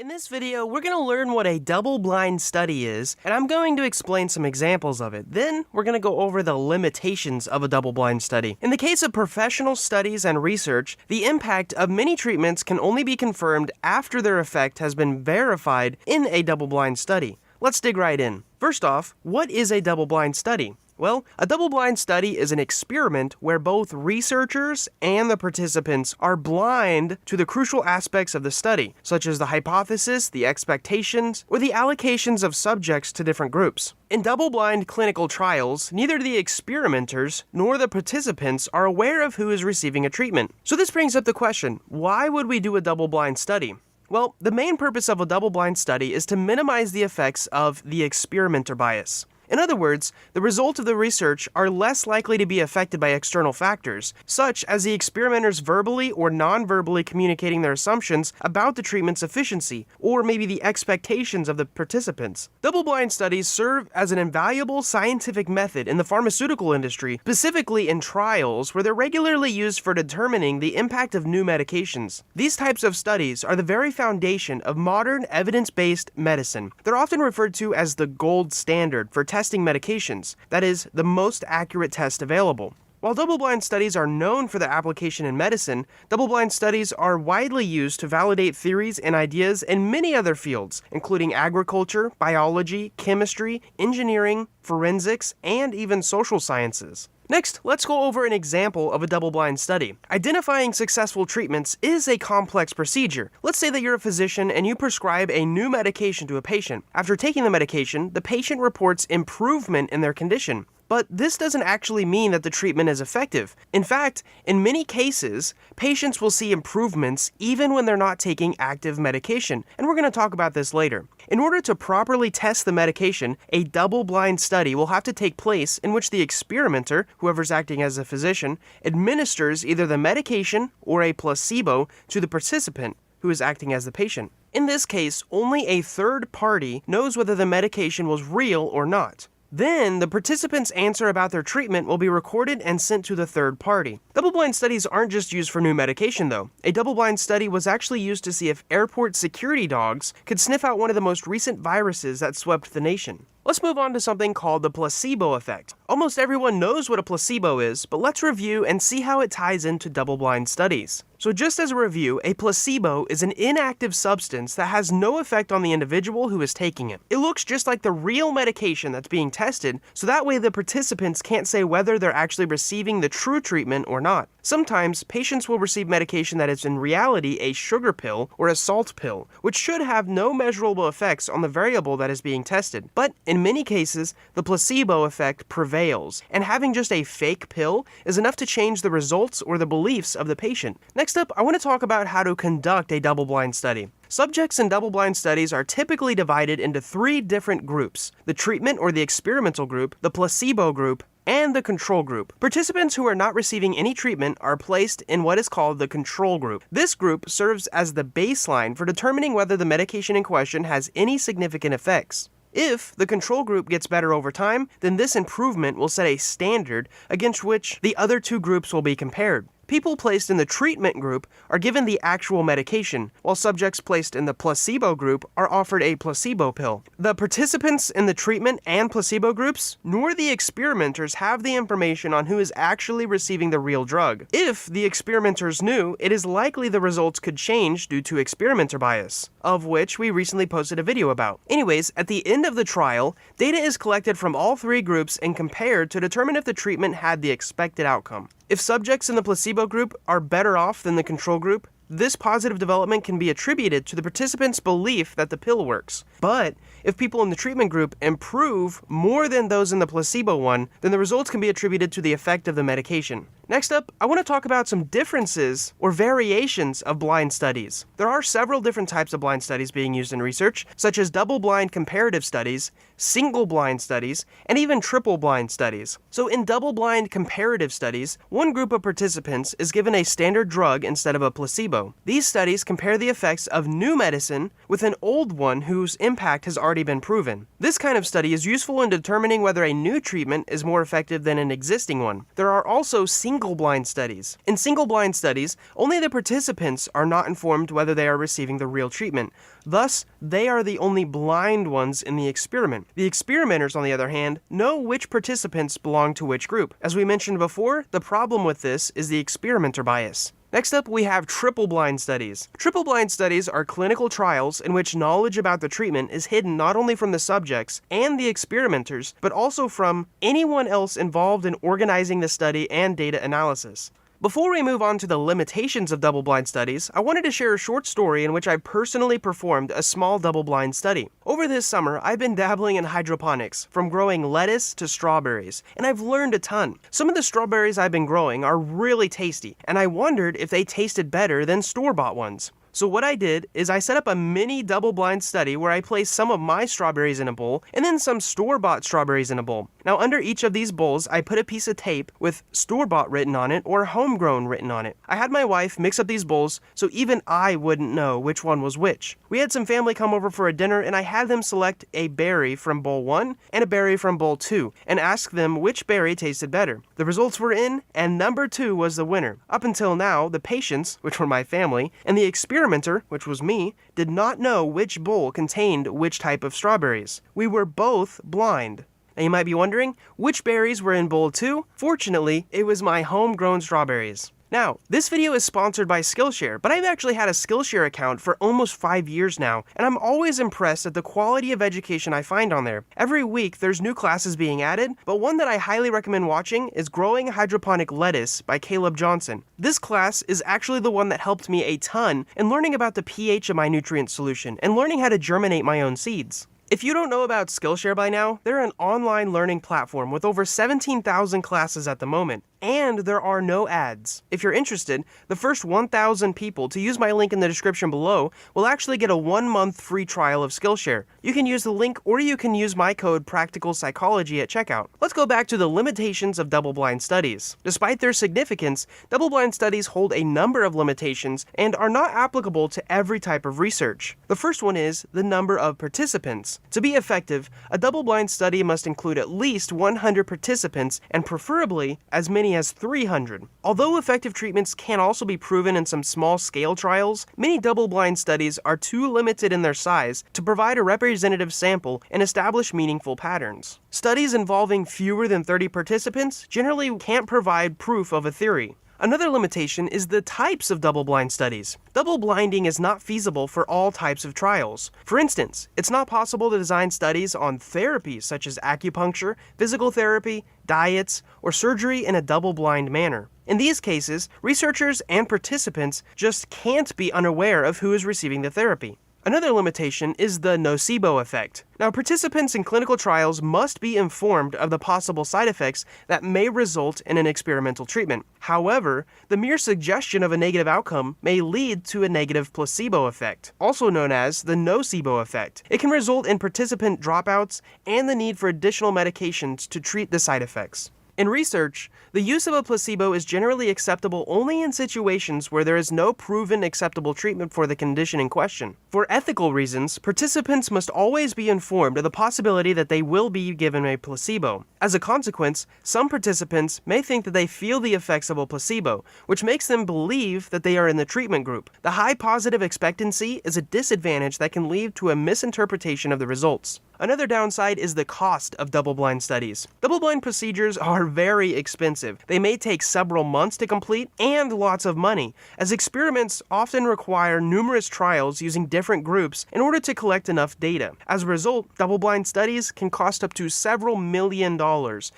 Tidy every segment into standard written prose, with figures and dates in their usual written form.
In this video, we're going to learn what a double-blind study is, and I'm going to explain some examples of it. Then, we're going to go over the limitations of a double-blind study. In the case of professional studies and research, the impact of many treatments can only be confirmed after their effect has been verified in a double-blind study. Let's dig right in. First off, what is a double-blind study? Well, a double-blind study is an experiment where both researchers and the participants are blind to the crucial aspects of the study, such as the hypothesis, the expectations, or the allocations of subjects to different groups. In double-blind clinical trials, neither the experimenters nor the participants are aware of who is receiving a treatment. So this brings up the question, why would we do a double-blind study? Well, the main purpose of a double-blind study is to minimize the effects of the experimenter bias. In other words, the results of the research are less likely to be affected by external factors, such as the experimenters verbally or non-verbally communicating their assumptions about the treatment's efficiency, or maybe the expectations of the participants. Double-blind studies serve as an invaluable scientific method in the pharmaceutical industry, specifically in trials where they're regularly used for determining the impact of new medications. These types of studies are the very foundation of modern evidence-based medicine. They're often referred to as the gold standard for testing medications, that is, the most accurate test available. While double-blind studies are known for their application in medicine, double-blind studies are widely used to validate theories and ideas in many other fields, including agriculture, biology, chemistry, engineering, forensics, and even social sciences. Next, let's go over an example of a double-blind study. Identifying successful treatments is a complex procedure. Let's say that you're a physician and you prescribe a new medication to a patient. After taking the medication, the patient reports improvement in their condition. But this doesn't actually mean that the treatment is effective. In fact, in many cases, patients will see improvements even when they're not taking active medication, and we're going to talk about this later. In order to properly test the medication, a double-blind study will have to take place in which the experimenter, whoever's acting as a physician, administers either the medication or a placebo to the participant, who is acting as the patient. In this case, only a third party knows whether the medication was real or not. Then, the participants' answer about their treatment will be recorded and sent to the third party. Double-blind studies aren't just used for new medication, though. A double-blind study was actually used to see if airport security dogs could sniff out one of the most recent viruses that swept the nation. Let's move on to something called the placebo effect. Almost everyone knows what a placebo is, but let's review and see how it ties into double-blind studies. So just as a review, a placebo is an inactive substance that has no effect on the individual who is taking it. It looks just like the real medication that's being tested, so that way the participants can't say whether they're actually receiving the true treatment or not. Sometimes, patients will receive medication that is in reality a sugar pill or a salt pill, which should have no measurable effects on the variable that is being tested. But in many cases, the placebo effect prevails, and having just a fake pill is enough to change the results or the beliefs of the patient. Next up, I want to talk about how to conduct a double-blind study. Subjects in double-blind studies are typically divided into three different groups: the treatment or the experimental group, the placebo group, and the control group. Participants who are not receiving any treatment are placed in what is called the control group. This group serves as the baseline for determining whether the medication in question has any significant effects. If the control group gets better over time, then this improvement will set a standard against which the other two groups will be compared. People placed in the treatment group are given the actual medication, while subjects placed in the placebo group are offered a placebo pill. The participants in the treatment and placebo groups, nor the experimenters, have the information on who is actually receiving the real drug. If the experimenters knew, it is likely the results could change due to experimenter bias, of which we recently posted a video about. Anyways, at the end of the trial, data is collected from all three groups and compared to determine if the treatment had the expected outcome. If subjects in the placebo group are better off than the control group, this positive development can be attributed to the participants' belief that the pill works. But if people in the treatment group improve more than those in the placebo one, then the results can be attributed to the effect of the medication. Next up, I want to talk about some differences or variations of blind studies. There are several different types of blind studies being used in research, such as double-blind comparative studies, single-blind studies, and even triple-blind studies. So in double-blind comparative studies, one group of participants is given a standard drug instead of a placebo. These studies compare the effects of new medicine with an old one whose impact has already been proven. This kind of study is useful in determining whether a new treatment is more effective than an existing one. There are also single single-blind studies. In single-blind studies, only the participants are not informed whether they are receiving the real treatment. Thus, they are the only blind ones in the experiment. The experimenters, on the other hand, know which participants belong to which group. As we mentioned before, the problem with this is the experimenter bias. Next up, we have triple-blind studies. Triple-blind studies are clinical trials in which knowledge about the treatment is hidden not only from the subjects and the experimenters, but also from anyone else involved in organizing the study and data analysis. Before we move on to the limitations of double-blind studies, I wanted to share a short story in which I personally performed a small double-blind study. Over this summer, I've been dabbling in hydroponics, from growing lettuce to strawberries, and I've learned a ton. Some of the strawberries I've been growing are really tasty, and I wondered if they tasted better than store-bought ones. So what I did is I set up a mini double-blind study where I placed some of my strawberries in a bowl and then some store-bought strawberries in a bowl. Now under each of these bowls, I put a piece of tape with store-bought written on it or homegrown written on it. I had my wife mix up these bowls so even I wouldn't know which one was which. We had some family come over for a dinner and I had them select a berry from bowl 1 and a berry from bowl 2 and ask them which berry tasted better. The results were in and number 2 was the winner. Up until now, the patients, which were my family, and the experimenter, which was me, did not know which bowl contained which type of strawberries. We were both blind. Now you might be wondering, which berries were in bowl 2? Fortunately, it was my homegrown strawberries. Now, this video is sponsored by Skillshare, but I've actually had a Skillshare account for almost 5 years now, and I'm always impressed at the quality of education I find on there. Every week, there's new classes being added, but one that I highly recommend watching is Growing Hydroponic Lettuce by Caleb Johnson. This class is actually the one that helped me a ton in learning about the pH of my nutrient solution and learning how to germinate my own seeds. If you don't know about Skillshare by now, they're an online learning platform with over 17,000 classes at the moment, and there are no ads. If you're interested, the first 1,000 people to use my link in the description below will actually get a 1-month free trial of Skillshare. You can use the link or you can use my code Practical Psychology at checkout. Let's go back to the limitations of double-blind studies. Despite their significance, double-blind studies hold a number of limitations and are not applicable to every type of research. The first one is the number of participants. To be effective, a double-blind study must include at least 100 participants and preferably as many as 300. Although effective treatments can also be proven in some small-scale trials, many double-blind studies are too limited in their size to provide a representative sample and establish meaningful patterns. Studies involving fewer than 30 participants generally can't provide proof of a theory. Another limitation is the types of double-blind studies. Double-blinding is not feasible for all types of trials. For instance, it's not possible to design studies on therapies such as acupuncture, physical therapy, diets, or surgery in a double-blind manner. In these cases, researchers and participants just can't be unaware of who is receiving the therapy. Another limitation is the nocebo effect. Now, participants in clinical trials must be informed of the possible side effects that may result in an experimental treatment. However, the mere suggestion of a negative outcome may lead to a negative placebo effect, also known as the nocebo effect. It can result in participant dropouts and the need for additional medications to treat the side effects. In research, the use of a placebo is generally acceptable only in situations where there is no proven acceptable treatment for the condition in question. For ethical reasons, participants must always be informed of the possibility that they will be given a placebo. As a consequence, some participants may think that they feel the effects of a placebo, which makes them believe that they are in the treatment group. The high positive expectancy is a disadvantage that can lead to a misinterpretation of the results. Another downside is the cost of double-blind studies. Double-blind procedures are very expensive. They may take several months to complete and lots of money, as experiments often require numerous trials using different groups in order to collect enough data. As a result, double-blind studies can cost up to several $million,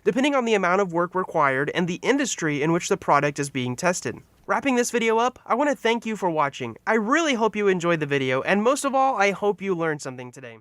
depending on the amount of work required and the industry in which the product is being tested. Wrapping this video up, I want to thank you for watching. I really hope you enjoyed the video, and most of all, I hope you learned something today.